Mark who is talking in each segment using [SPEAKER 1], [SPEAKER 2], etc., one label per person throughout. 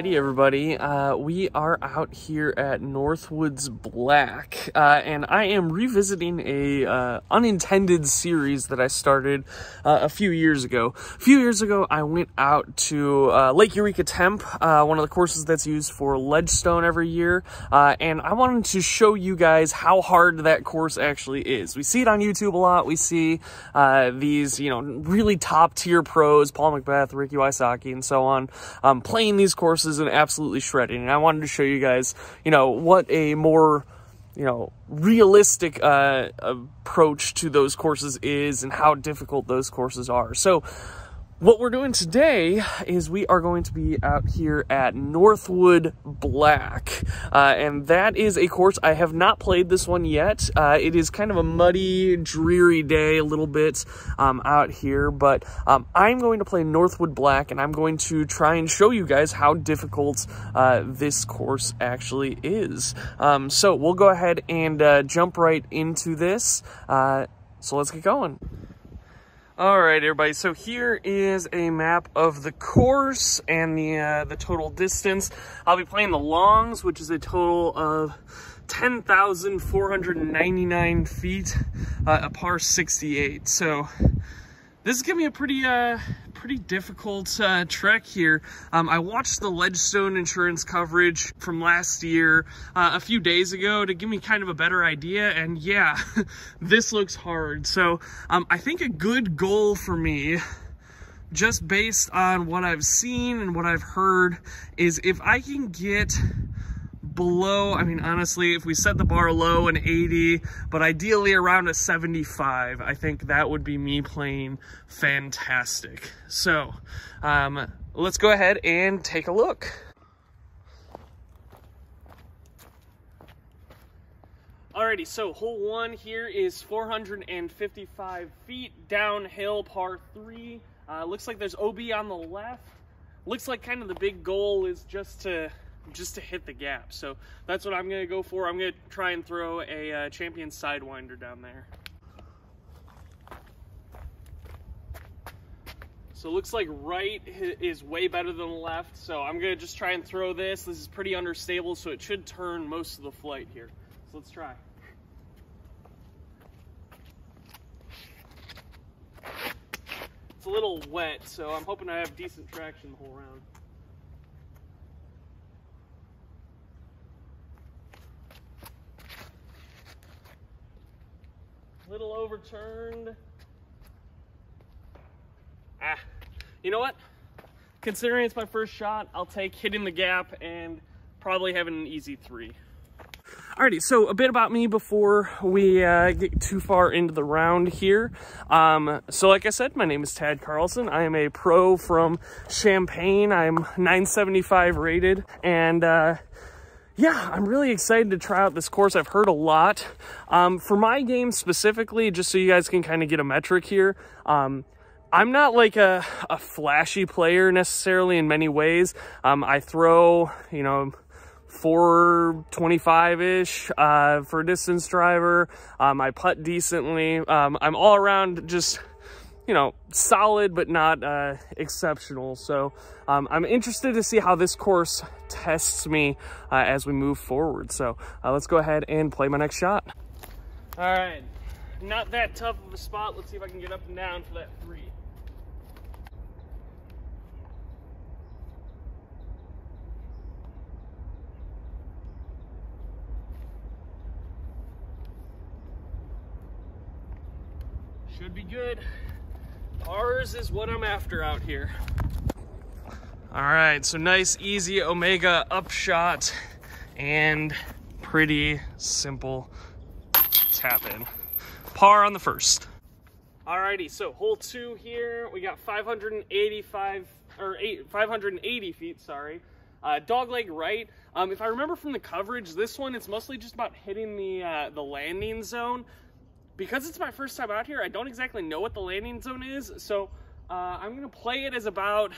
[SPEAKER 1] Alrighty, everybody. We are out here at Northwoods Black, and I am revisiting a unintended series that I started a few years ago. A few years ago, I went out to Lake Eureka Temp, one of the courses that's used for ledgestone every year, and I wanted to show you guys how hard that course actually is. We see it on YouTube a lot. We see these, really top-tier pros, Paul McBeth, Ricky Wysocki, and so on, playing these courses and absolutely shredding. And I wanted to show you guys, what a more, realistic approach to those courses is and how difficult those courses are. So what we're doing today is we are going to be out here at Northwood Black, and that is a course I have not played this one yet. It is kind of a muddy, dreary day a little bit out here, but I'm going to play Northwood Black, and I'm going to try and show you guys how difficult this course actually is. So we'll go ahead and jump right into this. So let's get going. All right, everybody, so here is a map of the course and the total distance. I'll be playing the longs, which is a total of 10,499 feet, a par 68. So this is gonna be a pretty difficult trek here. I watched the ledgestone insurance coverage from last year a few days ago to give me kind of a better idea, and yeah, this looks hard. So I think a good goal for me, just based on what I've seen and what I've heard, is if I can get below, honestly, if we set the bar low, an 80, but ideally around a 75, I think that would be me playing fantastic. So let's go ahead and take a look. Alrighty, so hole one here is 455 feet downhill, par 3. Looks like there's OB on the left. Looks like kind of the big goal is just to hit the gap. So that's what I'm going to go for. I'm going to try and throw a champion sidewinder down there. So it looks like right is way better than left. So I'm going to just try and throw this. This is pretty understable, so it should turn most of the flight here. So let's try. It's a little wet, so I'm hoping I have decent traction the whole round. Little overturned. You know what? Considering it's my first shot, I'll take hitting the gap and probably having an easy 3. Alrighty, so a bit about me before we get too far into the round here. So like I said, my name is Tad Carlson. I am a pro from Champaign. I'm 975 rated, and yeah, I'm really excited to try out this course. I've heard a lot. For my game specifically, just so you guys can kind of get a metric here, I'm not like a flashy player necessarily in many ways. I throw, 425-ish for a distance driver. I putt decently. I'm all around just, solid but not exceptional. So I'm interested to see how this course tests me as we move forward. So let's go ahead and play my next shot. All right, not that tough of a spot. Let's see if I can get up and down for that 3. Should be good. Pars is what I'm after out here. All right, so nice, easy Omega upshot and pretty simple tap in. Par on the first. Alrighty, so hole 2 here. We got 580 feet, sorry. Dogleg right. If I remember from the coverage, this one, it's mostly just about hitting the landing zone. Because it's my first time out here, I don't exactly know what the landing zone is, so I'm going to play it as about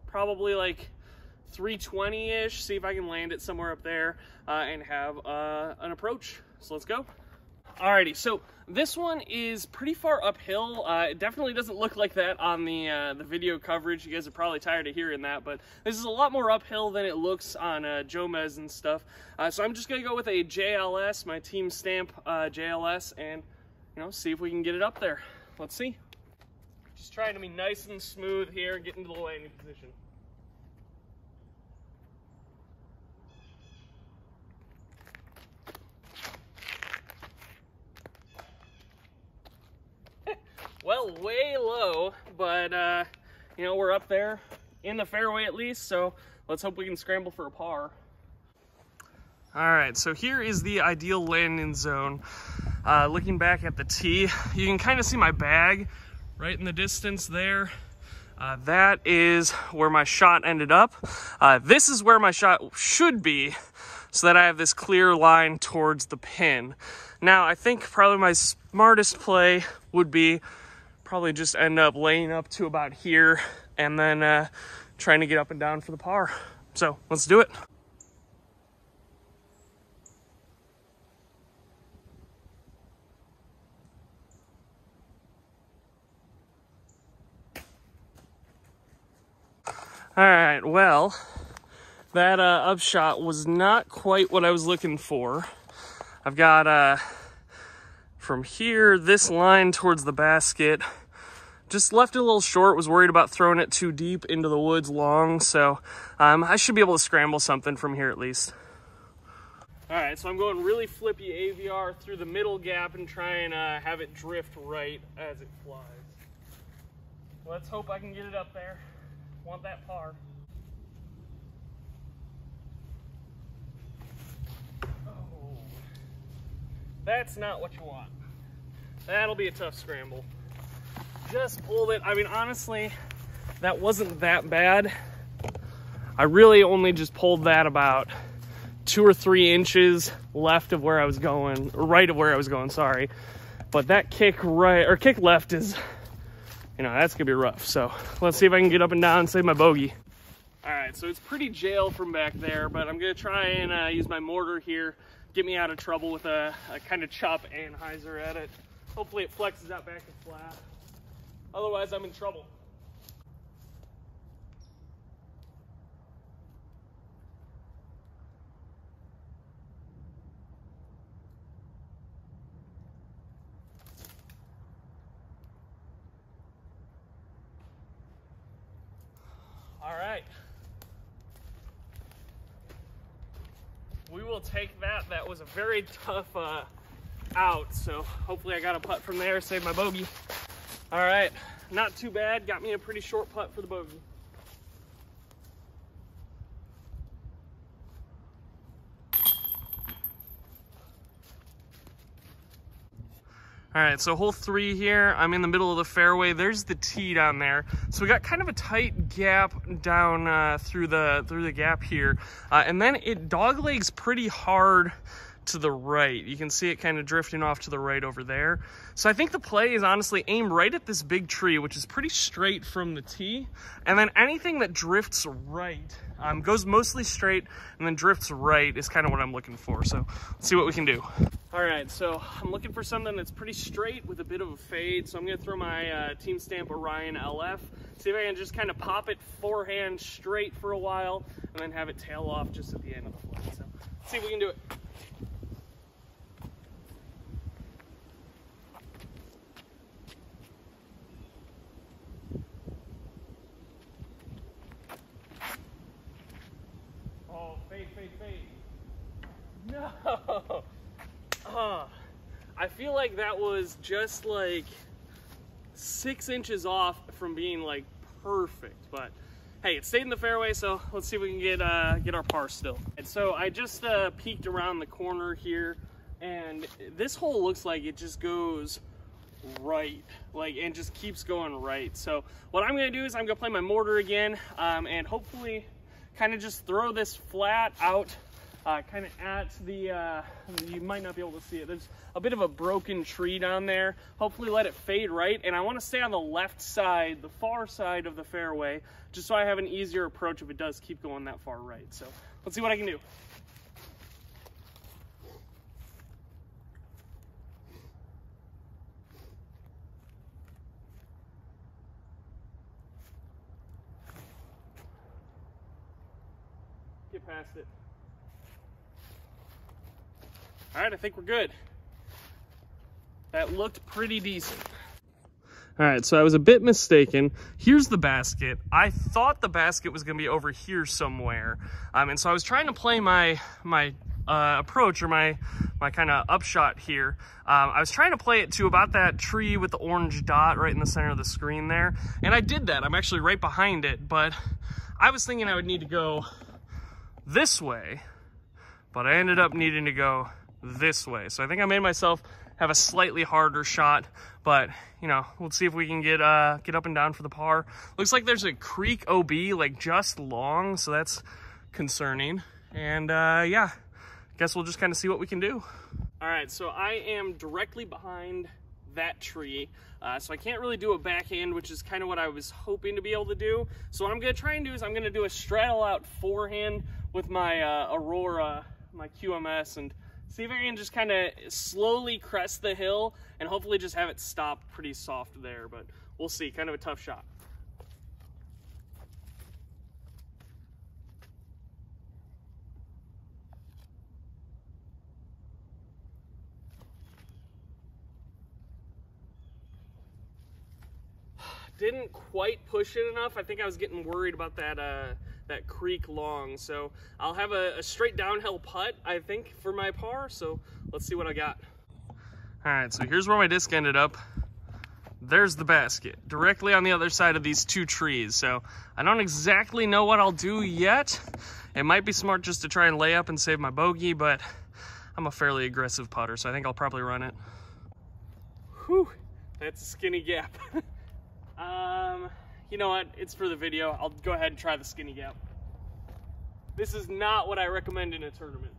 [SPEAKER 1] probably like 320-ish, see if I can land it somewhere up there and have an approach. So let's go. Alrighty, so this one is pretty far uphill. It definitely doesn't look like that on the video coverage. You guys are probably tired of hearing that, but this is a lot more uphill than it looks on Jomez and stuff. So I'm just gonna go with a JLS, my team stamp JLS, and see if we can get it up there. Let's see. Just trying to be nice and smooth here, get into the landing position. Well, way low, but we're up there in the fairway at least, so let's hope we can scramble for a par. All right, so here is the ideal landing zone. Looking back at the tee, you can kind of see my bag right in the distance there. That is where my shot ended up. This is where my shot should be, so that I have this clear line towards the pin. Now, I think probably my smartest play would be probably just end up laying up to about here and then trying to get up and down for the par. So let's do it. All right, well, that upshot was not quite what I was looking for. I've got from here, this line towards the basket, just left it a little short, was worried about throwing it too deep into the woods long, so I should be able to scramble something from here at least. All right, so I'm going really flippy AVR through the middle gap and try and have it drift right as it flies. Let's hope I can get it up there. Want that par. Oh, that's not what you want. That'll be a tough scramble. Just pulled it. I mean, honestly, that wasn't that bad. I really only just pulled that about 2 or 3 inches left of where I was going, or right of where I was going, sorry. But that kick right, or kick left is, that's gonna be rough. So let's see if I can get up and down and save my bogey. All right, so it's pretty jail from back there, but I'm gonna try and use my mortar here, get me out of trouble with a kind of chop anhyzer at it. Hopefully it flexes out back and flat. Otherwise, I'm in trouble. All right. We will take that. That was a very tough out, so hopefully I got a putt from there, save my bogey. All right, not too bad. Got me a pretty short putt for the bogey. All right, so hole 3 here. I'm in the middle of the fairway. There's the tee down there. So we got kind of a tight gap down through the gap here, and then it doglegs pretty hard to the right. You can see it kind of drifting off to the right over there. So I think the play is honestly aim right at this big tree, which is pretty straight from the tee, and then anything that drifts right goes mostly straight and then drifts right is kind of what I'm looking for. So let's see what we can do. All right, so I'm looking for something that's pretty straight with a bit of a fade. So I'm gonna throw my Team Stamp Orion LF, see if I can just kind of pop it forehand straight for a while and then have it tail off just at the end of the flight. So let's see if we can do it. Oh, fade, fade, fade. No! I feel like that was just like 6 inches off from being like perfect, but hey, it stayed in the fairway, so let's see if we can get our par still. And so I just peeked around the corner here, and this hole looks like it just goes right, and just keeps going right. So what I'm gonna do is I'm gonna play my mortar again, and hopefully kind of just throw this flat out, kind of at the, you might not be able to see it. There's a bit of a broken tree down there. Hopefully let it fade right. And I want to stay on the left side, the far side of the fairway, just so I have an easier approach if it does keep going that far right. So let's see what I can do. get past it. All right, I think we're good. That looked pretty decent. All right, so I was a bit mistaken. Here's the basket. I thought the basket was gonna be over here somewhere. And so I was trying to play my approach, or my kind of upshot here. I was trying to play it to about that tree with the orange dot right in the center of the screen there. And I did that. I'm actually right behind it, but I was thinking I would need to go this way, but I ended up needing to go this way. So I think I made myself have a slightly harder shot, but you know, we'll see if we can get up and down for the par. Looks like there's a creek OB like just long, so that's concerning. And yeah, guess we'll just kind of see what we can do. All right, so I am directly behind that tree, so I can't really do a backhand, which is kind of what I was hoping to be able to do. So what I'm gonna try and do is I'm gonna do a straddle out forehand with my Aurora, my QMS, and see if I can just kind of slowly crest the hill and hopefully just have it stop pretty soft there, but we'll see. Kind of a tough shot. Didn't quite push it enough. I think I was getting worried about that that creek long. So I'll have a straight downhill putt, I think, for my par. So let's see what I got. All right, so here's where my disc ended up. There's the basket, directly on the other side of these two trees. So I don't exactly know what I'll do yet. It might be smart just to try and lay up and save my bogey, but I'm a fairly aggressive putter, so I think I'll probably run it. Whew, that's a skinny gap. You know what? It's for the video. I'll go ahead and try the skinny gap. This is not what I recommend in a tournament.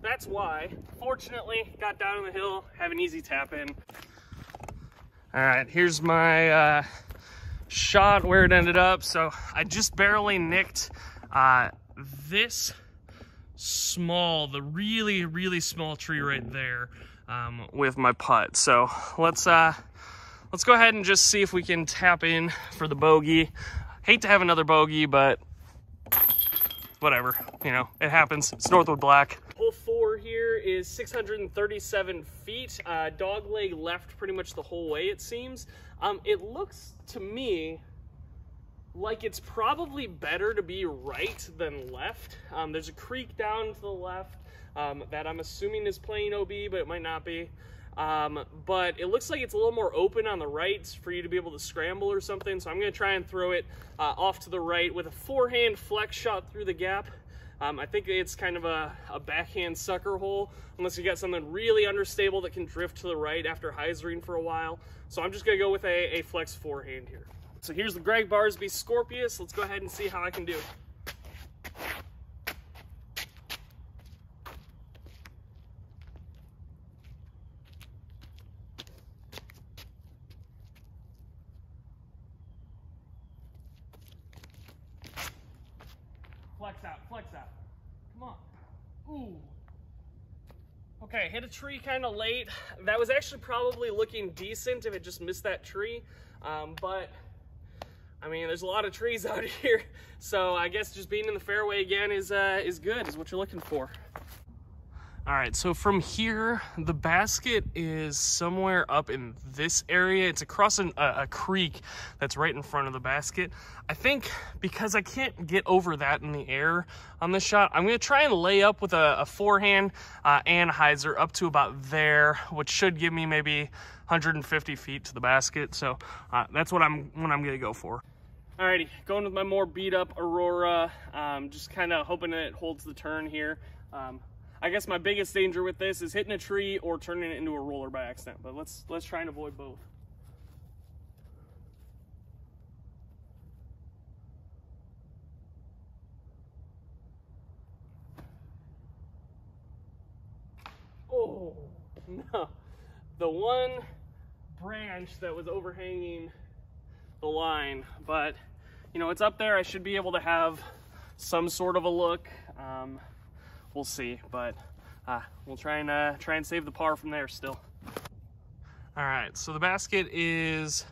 [SPEAKER 1] That's why, fortunately, got down on the hill, have an easy tap in. All right, here's my shot where it ended up. So I just barely nicked this small, the really, really small tree right there with my putt. So let's go ahead and just see if we can tap in for the bogey. Hate to have another bogey, but whatever, you know, it happens. It's Northwood Black. Hole 4 here is 637 feet, dog leg left pretty much the whole way, it seems. It looks to me like it's probably better to be right than left. There's a creek down to the left that I'm assuming is playing OB, but it might not be. But it looks like it's a little more open on the right for you to be able to scramble or something. So I'm going to try and throw it off to the right with a forehand flex shot through the gap. I think it's kind of a backhand sucker hole, unless you got something really understable that can drift to the right after hyzering for a while. So I'm just going to go with a flex forehand here. So here's the Greg Barsby Scorpius. Let's go ahead and see how I can do. Flex out, flex out. Come on. Ooh. Okay, hit a tree kind of late. That was actually probably looking decent if it just missed that tree. But I mean, there's a lot of trees out here, so I guess just being in the fairway again is good, is what you're looking for. All right, so from here, the basket is somewhere up in this area. It's across a creek that's right in front of the basket. I think because I can't get over that in the air on this shot, I'm gonna try and lay up with a forehand and hyzer up to about there, which should give me maybe 150 feet to the basket. So that's what I'm gonna go for. Alrighty, going with my more beat up Aurora, just kind of hoping that it holds the turn here. I guess my biggest danger with this is hitting a tree or turning it into a roller by accident, but let's try and avoid both. Oh, no. The one branch that was overhanging the line, but you know, it's up there. I should be able to have some sort of a look. We'll see, but we'll try and save the par from there still. All right, so the basket is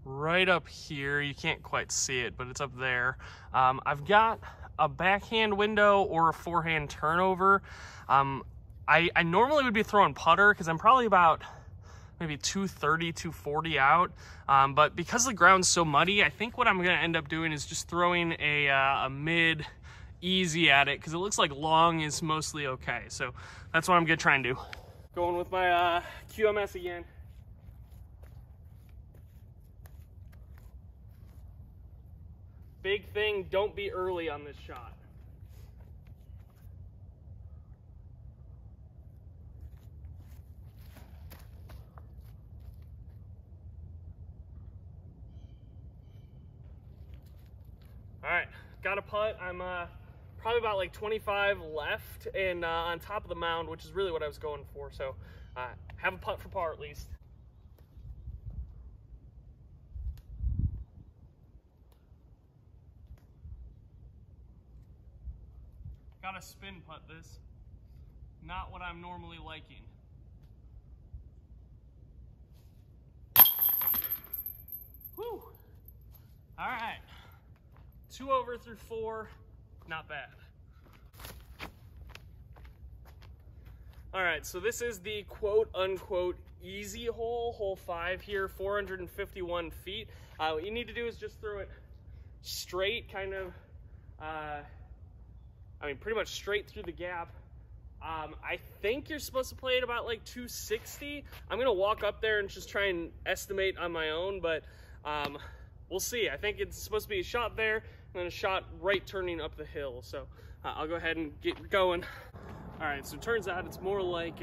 [SPEAKER 1] right up here. You can't quite see it, but it's up there. I've got a backhand window or a forehand turnover. I normally would be throwing putter because I'm probably about maybe 230, 240 out. But because the ground's so muddy, I think what I'm gonna end up doing is just throwing a mid easy at it because it looks like long is mostly okay. So that's what I'm gonna try and do. Going with my QMS again. Big thing, don't be early on this shot. All right, got a putt. I'm probably about like 25 left and on top of the mound, which is really what I was going for. So have a putt for par at least. Got a spin putt this. Not what I'm normally liking. Whew. All right. 2 over through 4, not bad. All right, so this is the quote unquote easy hole, hole 5 here, 451 feet. What you need to do is just throw it straight, kind of, pretty much straight through the gap. I think you're supposed to play it about like 260. I'm gonna walk up there and just try and estimate on my own, but we'll see. I think it's supposed to be a shot there and then a shot right turning up the hill. So I'll go ahead and get going. All right, so it turns out it's more like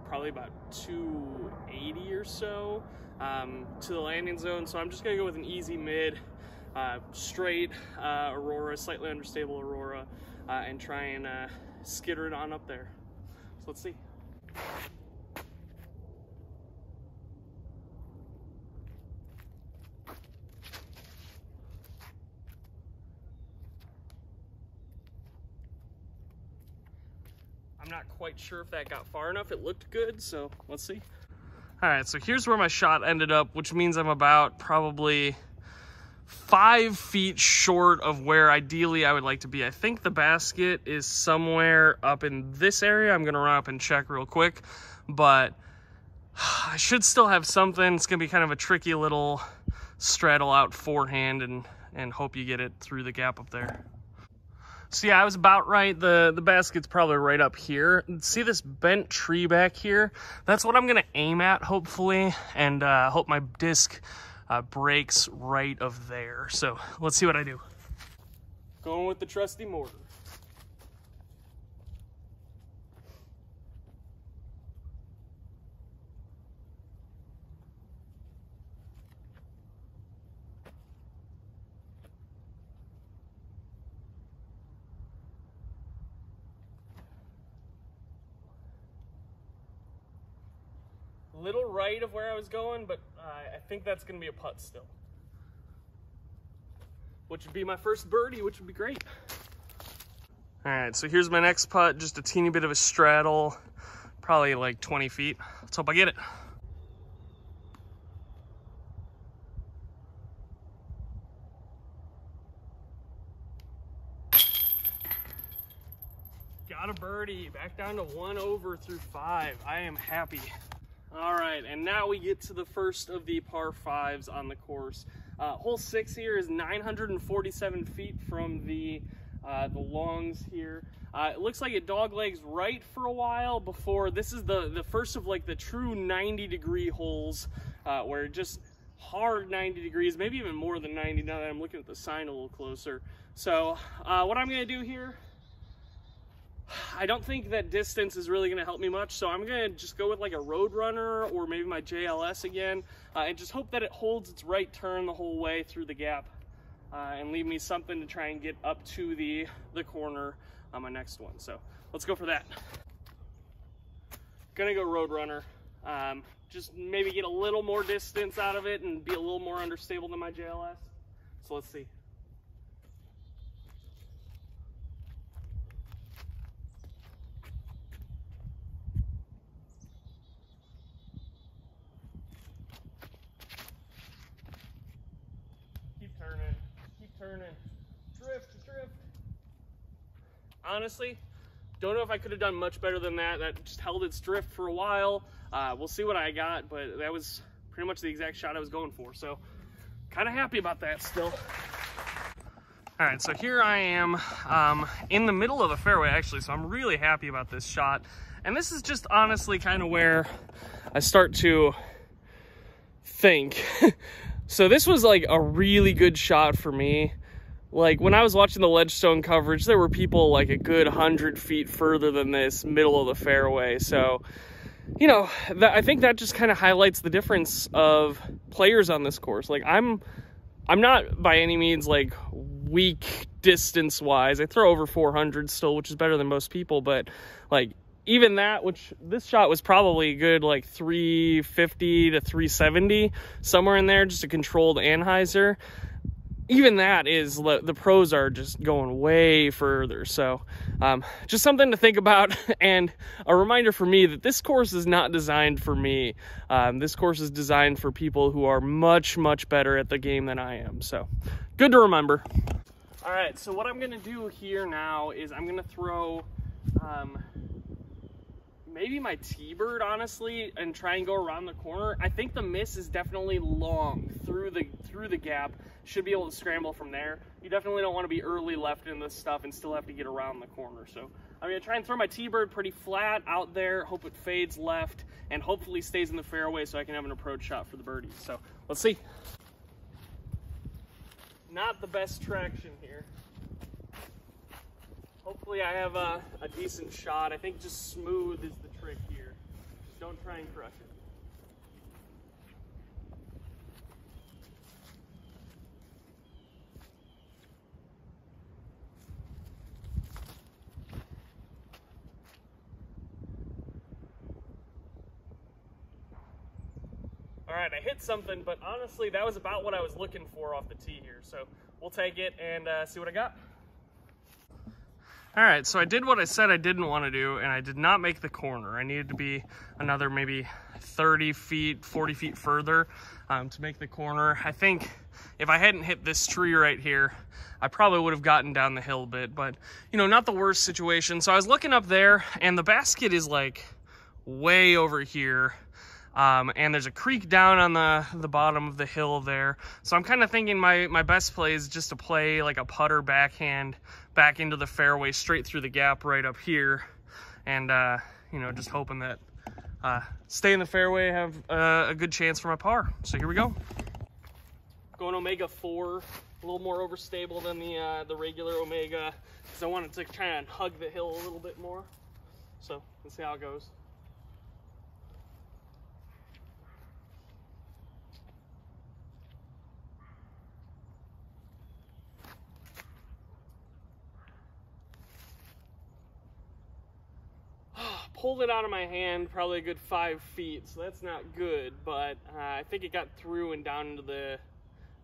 [SPEAKER 1] probably about 280 or so to the landing zone. So I'm just gonna go with an easy mid, straight Aurora, slightly understable Aurora, and try and skitter it on up there. So let's see. I'm not quite sure if that got far enough. It looked good, so let's see. All right, so here's where my shot ended up, which means I'm about probably 5 feet short of where ideally I would like to be. I think the basket is somewhere up in this area. I'm gonna run up and check real quick, but I should still have something. It's gonna be kind of a tricky little straddle out forehand and hope you get it through the gap up there. So yeah, I was about right. The basket's probably right up here. See this bent tree back here? That's what I'm gonna aim at, hopefully, and hope my disc breaks right of there. So let's see what I do. Going with the trusty Morton. Little right of where I was going, but I think that's gonna be a putt still. Which would be my first birdie, which would be great. All right, so here's my next putt, just a teeny bit of a straddle, probably like 20 feet. Let's hope I get it. Got a birdie, back down to 1 over through 5. I am happy. All right, and now we get to the first of the par 5s on the course. Hole 6 here is 947 feet from the longs here. It looks like it doglegs right for a while before, this is the first of like the true 90-degree holes where just hard 90 degrees, maybe even more than 90 now that I'm looking at the sign a little closer. So what I'm gonna do here, I don't think that distance is really going to help me much, so I'm going to just go with like a Road Runner or maybe my JLS again, and just hope that it holds its right turn the whole way through the gap and leave me something to try and get up to the corner on my next one. So let's go for that. Gonna go Road Runner. Just maybe get a little more distance out of it and be a little more understable than my JLS. So let's see. turning. Drift. Honestly, don't know if I could have done much better than that. That just held its drift for a while. We'll see what I got, but that was pretty much the exact shot I was going for. So kind of happy about that still. All right, so here I am in the middle of the fairway actually, so I'm really happy about this shot. And this is just honestly kind of where I start to think. So this was like a really good shot for me. Like when I was watching the Ledgestone coverage, there were people like a good 100 feet further than this middle of the fairway. So, you know, I think that just kind of highlights the difference of players on this course. Like I'm not by any means like weak distance wise. I throw over 400 still, which is better than most people, but like even that, which this shot was probably a good like 350 to 370, somewhere in there, just a controlled anhyzer. Even that is, the pros are just going way further. So just something to think about, and a reminder for me that this course is not designed for me. This course is designed for people who are much, much better at the game than I am. So good to remember. All right, so what I'm gonna do here now is I'm gonna throw maybe my T-bird, honestly, and try and go around the corner. I think the miss is definitely long through the gap. Should be able to scramble from there. You definitely don't want to be early left in this stuff and still have to get around the corner. So I'm gonna try and throw my T-bird pretty flat out there, hope it fades left, and hopefully stays in the fairway so I can have an approach shot for the birdie. So let's see. Not the best traction here. Hopefully I have a decent shot. I think just smooth is the trick here. Just don't try and crush it. All right, I hit something, but honestly, that was about what I was looking for off the tee here. So we'll take it and see what I got. All right, so I did what I said I didn't want to do, and I did not make the corner. I needed to be another maybe 30 feet, 40 feet further to make the corner. I think if I hadn't hit this tree right here, I probably would have gotten down the hill a bit, but you know, not the worst situation. So I was looking up there, and the basket is like way over here. And there's a creek down on the bottom of the hill there. So I'm kind of thinking my best play is just to play like a putter backhand back into the fairway straight through the gap right up here. And, you know, just hoping that stay in the fairway, have a good chance for my par. So here we go. Going Omega 4, a little more overstable than the regular Omega, because I wanted to try and hug the hill a little bit more. So let's see how it goes. Pulled it out of my hand probably a good 5 feet, so that's not good, but I think it got through and down into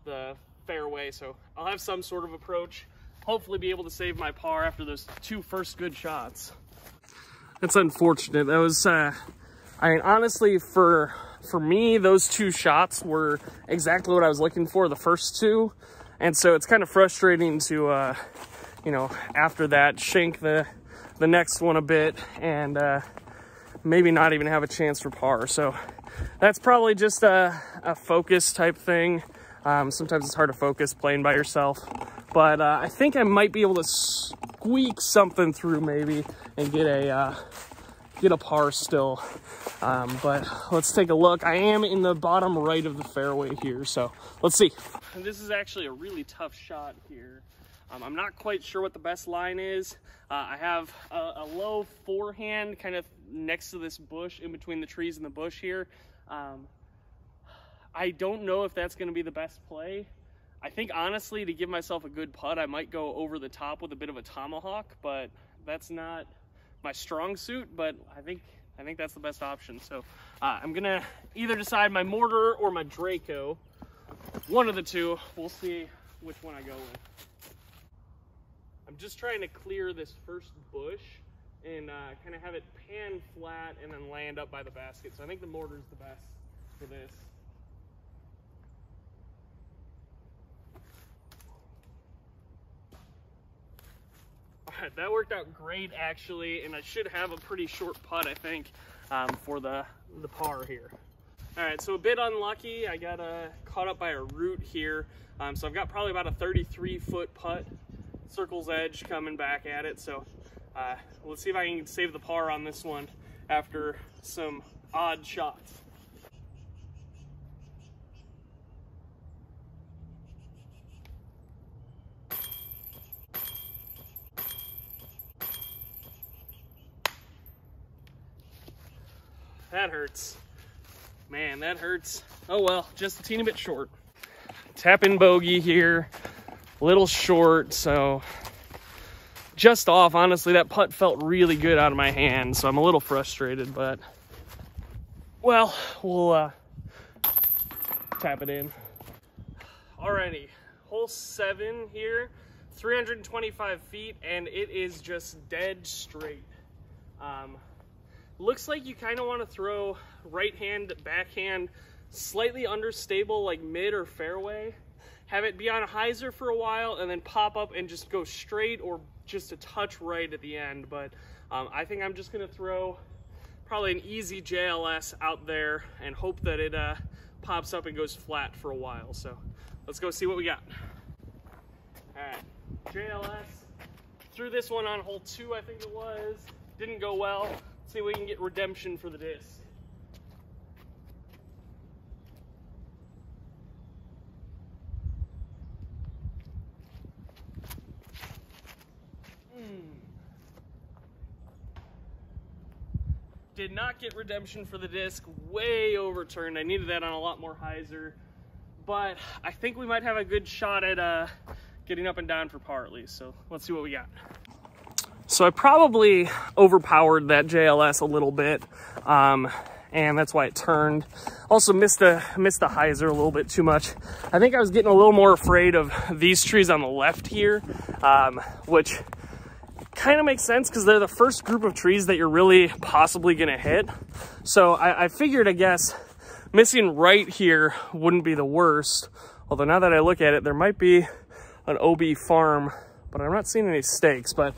[SPEAKER 1] the fairway, so I'll have some sort of approach. Hopefully be able to save my par after those two first good shots. That's unfortunate. That was, I mean, honestly, for me, those two shots were exactly what I was looking for, the first two, and so it's kind of frustrating to, you know, after that, shank the next one a bit and maybe not even have a chance for par. So that's probably just a focus type thing. Sometimes it's hard to focus playing by yourself, but I think I might be able to squeak something through maybe and get a par still. But let's take a look. I am in the bottom right of the fairway here, so let's see. And this is actually a really tough shot here. I'm not quite sure what the best line is. I have a low forehand kind of next to this bush, in between the trees and the bush here. I don't know if that's going to be the best play. I think honestly, to give myself a good putt, I might go over the top with a bit of a tomahawk, but that's not my strong suit, but I think that's the best option. So I'm gonna either decide my mortar or my Draco. One of the two. We'll see which one I go with. I'm just trying to clear this first bush and kind of have it pan flat and then land up by the basket. So I think the mortar is the best for this. right, that worked out great actually, and I should have a pretty short putt, I think, for the par here. All right, so a bit unlucky. I got caught up by a root here. So I've got probably about a 33-foot putt, circle's edge coming back at it. So let's see if I can save the par on this one after some odd shots. That hurts. Man, that hurts. Oh well, just a teeny bit short. Tap in bogey here, a little short, so just off. Honestly, that putt felt really good out of my hand, so I'm a little frustrated, but well, we'll tap it in. Alrighty, hole 7 here, 325 feet, and it is just dead straight. Looks like you kind of want to throw right hand, backhand, slightly understable, like mid or fairway. Have it be on a hyzer for a while and then pop up and just go straight or just a touch right at the end. But I think I'm just going to throw probably an easy JLS out there and hope that it pops up and goes flat for a while. So let's go see what we got. All right, JLS. Threw this one on hole 2, I think it was. Didn't go well. See if we can get redemption for the disc. Did not get redemption for the disc. Way overturned. I needed that on a lot more hyzer. But I think we might have a good shot at getting up and down for par at least. So let's see what we got. So I probably overpowered that JLS a little bit, and that's why it turned. Also missed the hyzer a little bit too much. I think I was getting a little more afraid of these trees on the left here, which kind of makes sense because they're the first group of trees that you're really possibly gonna hit. So I figured, I guess, missing right here wouldn't be the worst. Although now that I look at it, there might be an OB farm, but I'm not seeing any stakes. But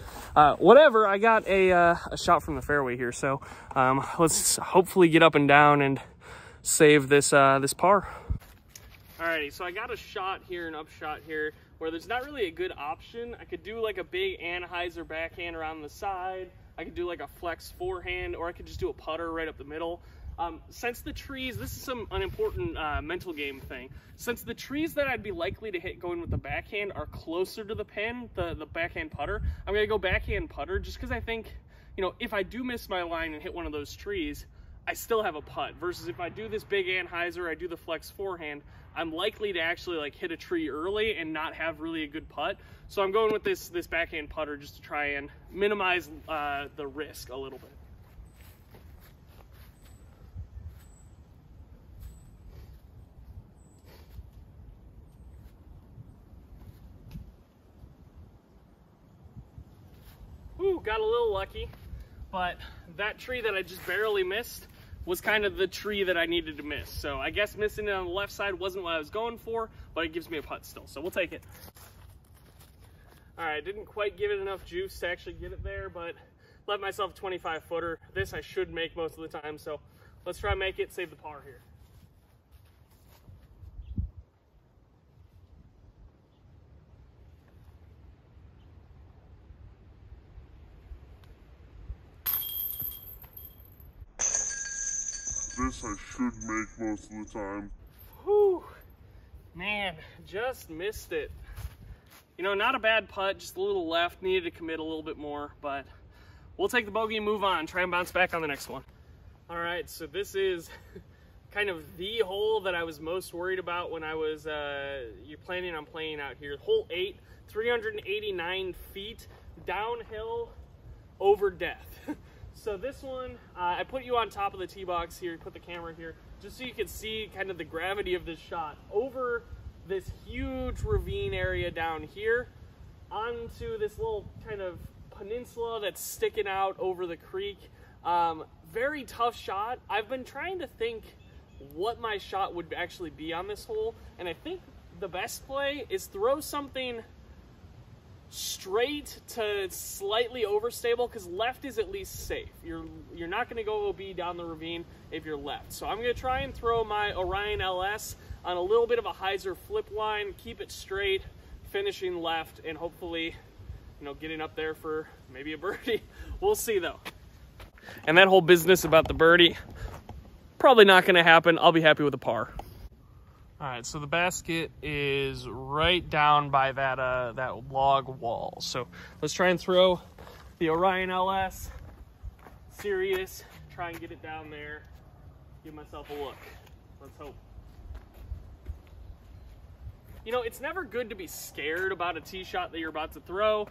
[SPEAKER 1] whatever, I got a shot from the fairway here. So let's hopefully get up and down and save this this par. Alrighty, so I got a shot here, an upshot here, where there's not really a good option. I could do like a big anhyzer backhand around the side. I could do like a flex forehand, or I could just do a putter right up the middle. Since the trees, this is some unimportant mental game thing. Since the trees that I'd be likely to hit going with the backhand are closer to the pin, the backhand putter, I'm gonna go backhand putter just because I think, you know, if I do miss my line and hit one of those trees, I still have a putt. Versus if I do this big anhyzer, I do the flex forehand, I'm likely to actually like hit a tree early and not have really a good putt. So I'm going with this backhand putter just to try and minimize the risk a little bit. Ooh, got a little lucky, but that tree that I just barely missed was kind of the tree that I needed to miss. So I guess missing it on the left side wasn't what I was going for, but it gives me a putt still, so we'll take it. All right, didn't quite give it enough juice to actually get it there, but let myself a 25-footer. This I should make most of the time, so let's try and make it, save the par here.
[SPEAKER 2] This I should make most of the time.
[SPEAKER 1] Whew, man, just missed it. You know, not a bad putt, just a little left, needed to commit a little bit more, but we'll take the bogey and move on, try and bounce back on the next one. All right, so this is kind of the hole that I was most worried about when I was you're planning on playing out here. Hole 8, 389 feet, downhill over death. So this one, I put you on top of the tee box here, put the camera here, just so you can see kind of the gravity of this shot over this huge ravine area down here onto this little kind of peninsula that's sticking out over the creek. Very tough shot. I've been trying to think what my shot would actually be on this hole, and I think the best play is throw something straight to slightly overstable, because left is at least safe. You're not going to go OB down the ravine if you're left. So I'm going to try and throw my Orion LS on a little bit of a hyzer flip line, keep it straight, finishing left, and hopefully, you know, getting up there for maybe a birdie. We'll see though. And that whole business about the birdie, probably not going to happen. I'll be happy with a par. All right, so the basket is right down by that log wall. So let's try and throw the Orion LS. Serious, try and get it down there. Give myself a look. Let's hope. You know, it's never good to be scared about a tee shot that you're about to throw.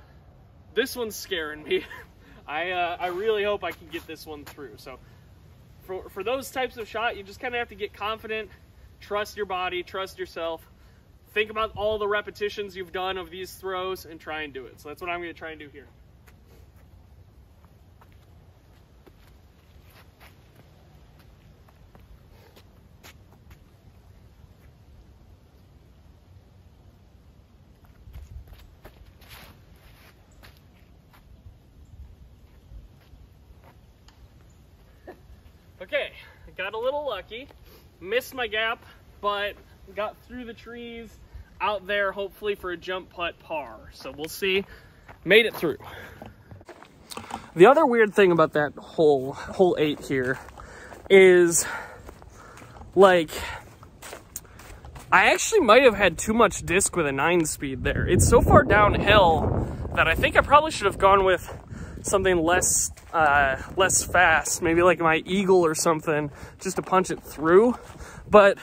[SPEAKER 1] This one's scaring me. I really hope I can get this one through. So for those types of shot, you just kind of have to get confident. Trust your body, trust yourself. Think about all the repetitions you've done of these throws and try and do it. So that's what I'm going to try and do here. Okay, I got a little lucky. Missed my gap, but got through the trees out there, hopefully for a jump putt par. So we'll see. Made it through. The other weird thing about that hole 8 here, is like, I actually might have had too much disc with a 9 speed there. It's so far downhill that I think I probably should have gone with something less fast, maybe like my Eagle or something, just to punch it through. But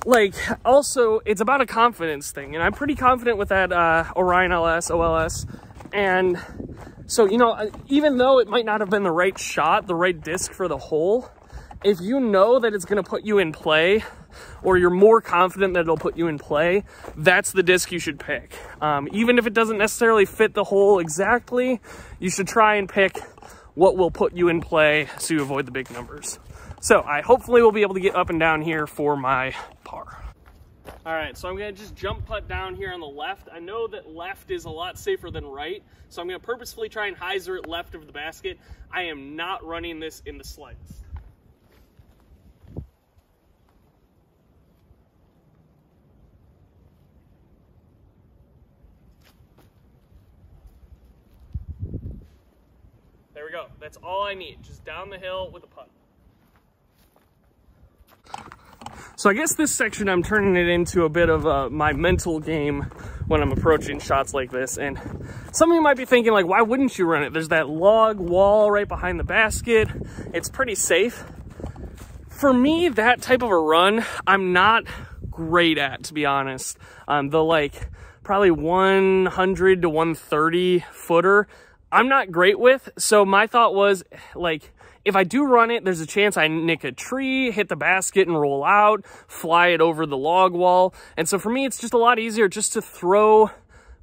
[SPEAKER 1] like, also it's about a confidence thing, and I'm pretty confident with that Orion LS, OLS. And so, you know, even though it might not have been the right shot, the right disc for the hole, if you know that it's going to put you in play, or you're more confident that it'll put you in play, that's the disc you should pick. Even if it doesn't necessarily fit the hole exactly, you should try and pick what will put you in play so you avoid the big numbers. So I hopefully will be able to get up and down here for my par. All right, so I'm gonna just jump putt down here on the left. I know that left is a lot safer than right, so I'm gonna purposefully try and hyzer it left of the basket. I am not running this in the slightest. There we go. That's all I need. Just down the hill with a putt. So I guess this section I'm turning it into a bit of my mental game when I'm approaching shots like this. And some of you might be thinking, like, why wouldn't you run it? There's that log wall right behind the basket. It's pretty safe. For me, that type of a run, I'm not great at, to be honest. The like probably 100 to 130 footer, I'm not great with. So my thought was, like, if I do run it, there's a chance I nick a tree, hit the basket and roll out, fly it over the log wall. And so for me, it's just a lot easier just to throw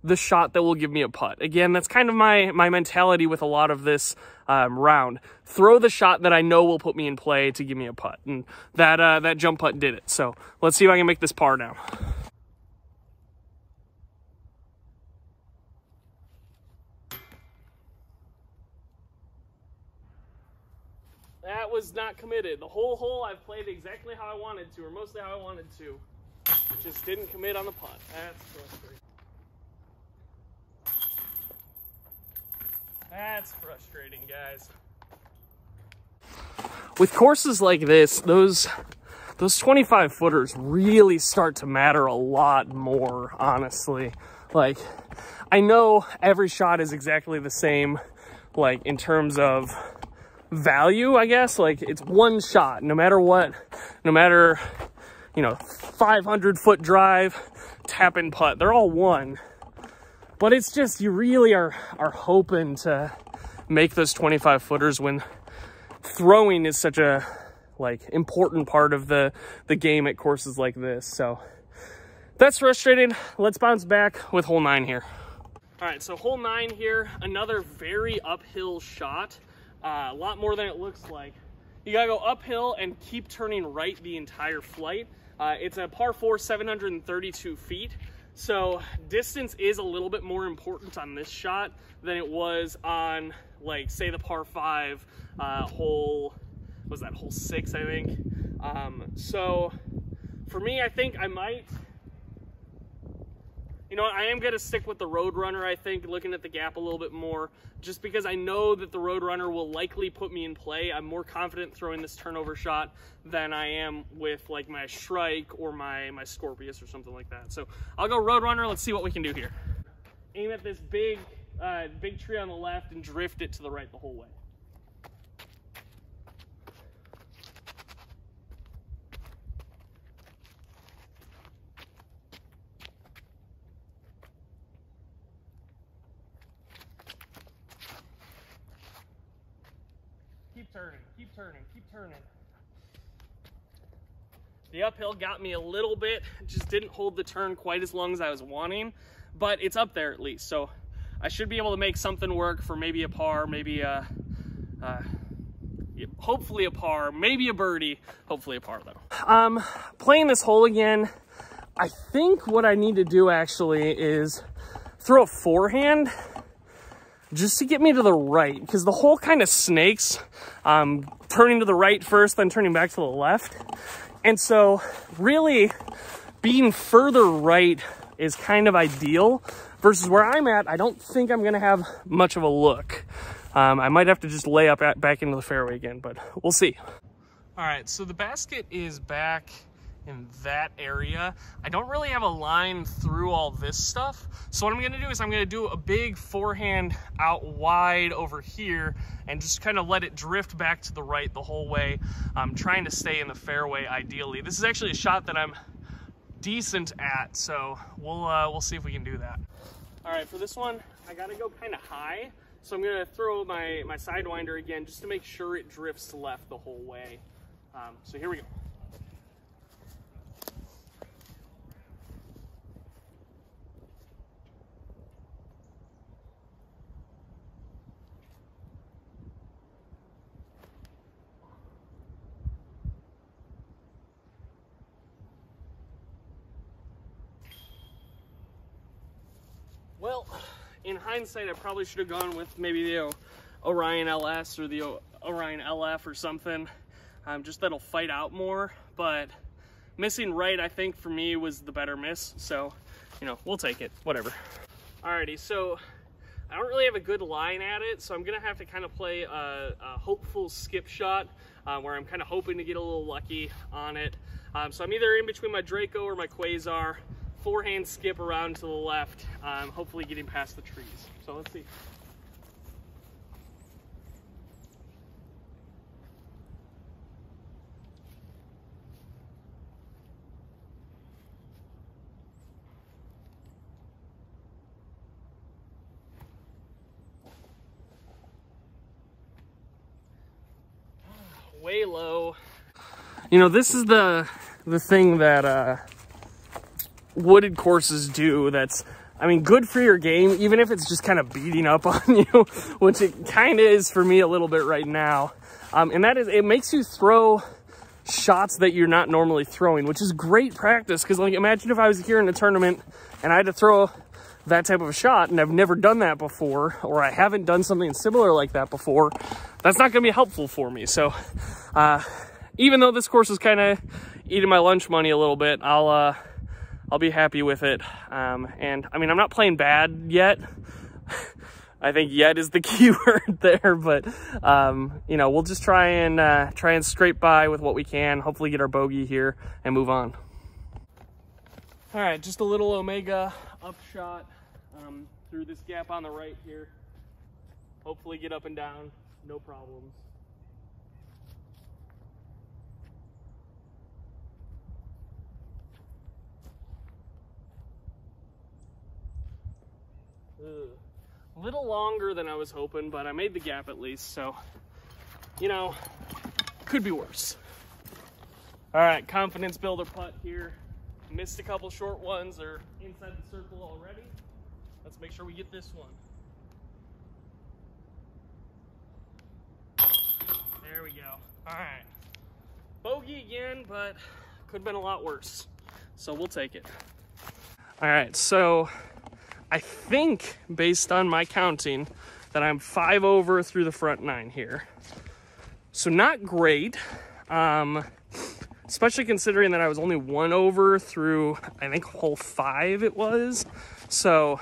[SPEAKER 1] the shot that will give me a putt. Again, that's kind of my mentality with a lot of this round. Throw the shot that I know will put me in play to give me a putt. And that jump putt did it. So let's see if I can make this par now. That was not committed. The whole hole I've played exactly how I wanted to, or mostly how I wanted to. Just didn't commit on the putt. That's frustrating. That's frustrating, guys. With courses like this, those 25 footers really start to matter a lot more, honestly. Like, I know every shot is exactly the same, like, in terms of value, I guess. Like, it's one shot, no matter what, no matter, you know, 500-foot drive, tap and putt, they're all one. But it's just, you really are hoping to make those 25 footers when throwing is such a, like, important part of the game at courses like this. So that's frustrating. Let's bounce back with hole 9 here. All right, so hole 9 here, another very uphill shot. A lot more than it looks like. You gotta go uphill and keep turning right the entire flight. It's a par 4, 732 feet. So distance is a little bit more important on this shot than it was on, like, say the par 5 hole, was that hole 6, I think. So for me, I think I might, you know, I am going to stick with the Roadrunner, I think, looking at the gap a little bit more, just because I know that the Roadrunner will likely put me in play. I'm more confident throwing this turnover shot than I am with, like, my Shrike or my Scorpius or something like that. So I'll go Roadrunner. Let's see what we can do here. Aim at this big tree on the left and drift it to the right the whole way. Keep turning, keep turning, keep turning. The uphill got me a little bit, just didn't hold the turn quite as long as I was wanting, but it's up there at least. So I should be able to make something work for maybe a par, maybe hopefully a par, maybe a birdie, hopefully a par though. Playing this hole again, I think what I need to do actually is throw a forehand just to get me to the right, because the hole kind of snakes, turning to the right first, then turning back to the left. And so really being further right is kind of ideal versus where I'm at. I don't think I'm going to have much of a look. I might have to just lay up back into the fairway again, but we'll see. All right, so the basket is back in that area. I don't really have a line through all this stuff. So what I'm gonna do is I'm gonna do a big forehand out wide over here and just kind of let it drift back to the right the whole way. I'm trying to stay in the fairway ideally. This is actually a shot that I'm decent at, so we'll see if we can do that. All right, for this one, I gotta go kind of high. So I'm gonna throw my Sidewinder again just to make sure it drifts left the whole way. So here we go. Well, in hindsight, I probably should have gone with maybe the Orion LS or the Orion LF or something. Just that'll fight out more, but missing right, I think, for me was the better miss. So, you know, we'll take it, whatever. Alrighty, so I don't really have a good line at it, so I'm gonna have to kind of play a hopeful skip shot where I'm kind of hoping to get a little lucky on it. So I'm either in between my Draco or my Quasar. Forehand skip around to the left, hopefully getting past the trees. So let's see. Way low. You know, this is the thing that wooded courses do that's, I mean, good for your game, even if it's just kind of beating up on you, which it kind of is for me a little bit right now. And that is, it makes you throw shots that you're not normally throwing, which is great practice. Because, like, imagine if I was here in a tournament and I had to throw that type of a shot and I've never done that before, or I haven't done something similar like that before. That's not going to be helpful for me. So even though this course is kind of eating my lunch money a little bit, I'll be happy with it. And I mean, I'm not playing bad yet. I think yet is the key word there, but you know, we'll just try and scrape by with what we can, hopefully get our bogey here and move on. All right, just a little Omega upshot through this gap on the right here. Hopefully get up and down, no problems. A little longer than I was hoping, but I made the gap at least, so, you know, could be worse. All right, confidence builder putt here. Missed a couple short ones, or inside the circle already. Let's make sure we get this one. There we go. All right. Bogey again, but could have been a lot worse. So we'll take it. All right, so I think based on my counting that I'm 5 over through the front 9 here. So not great, especially considering that I was only 1 over through, I think, hole 5 it was. So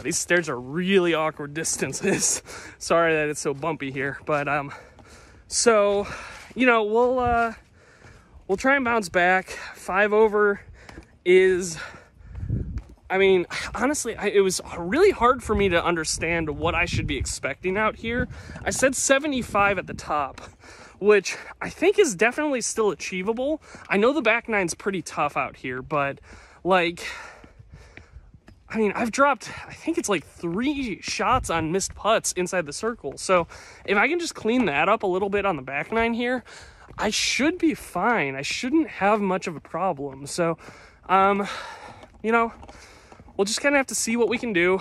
[SPEAKER 1] these stairs are really awkward distances. Sorry that it's so bumpy here, but so, you know, we'll try and bounce back. 5 over is, I mean, honestly, it was really hard for me to understand what I should be expecting out here. I said 75 at the top, which I think is definitely still achievable. I know the back nine's pretty tough out here, but like, I mean, I've dropped, I think it's like 3 shots on missed putts inside the circle. So if I can just clean that up a little bit on the back nine here, I should be fine. I shouldn't have much of a problem. So, you know, we'll just kind of have to see what we can do,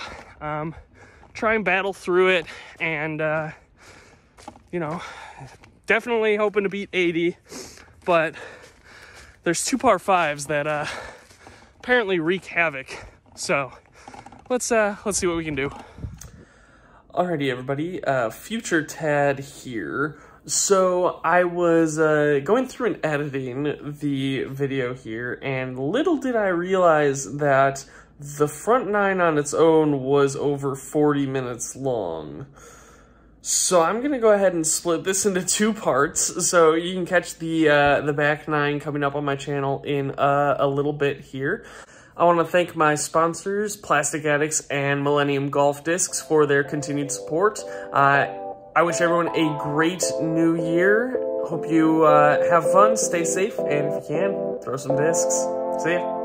[SPEAKER 1] try and battle through it, and, you know, definitely hoping to beat 80, but there's 2 par 5s that apparently wreak havoc. So let's see what we can do. Alrighty, everybody, future Tad here. So I was going through and editing the video here, and little did I realize that the front 9 on its own was over 40 minutes long. So I'm going to go ahead and split this into 2 parts, so you can catch the back 9 coming up on my channel in a little bit here. I want to thank my sponsors, Plastic Addicts and Millennium Golf Discs, for their continued support. I wish everyone a great new year. Hope you have fun, stay safe, and if you can, throw some discs. See ya.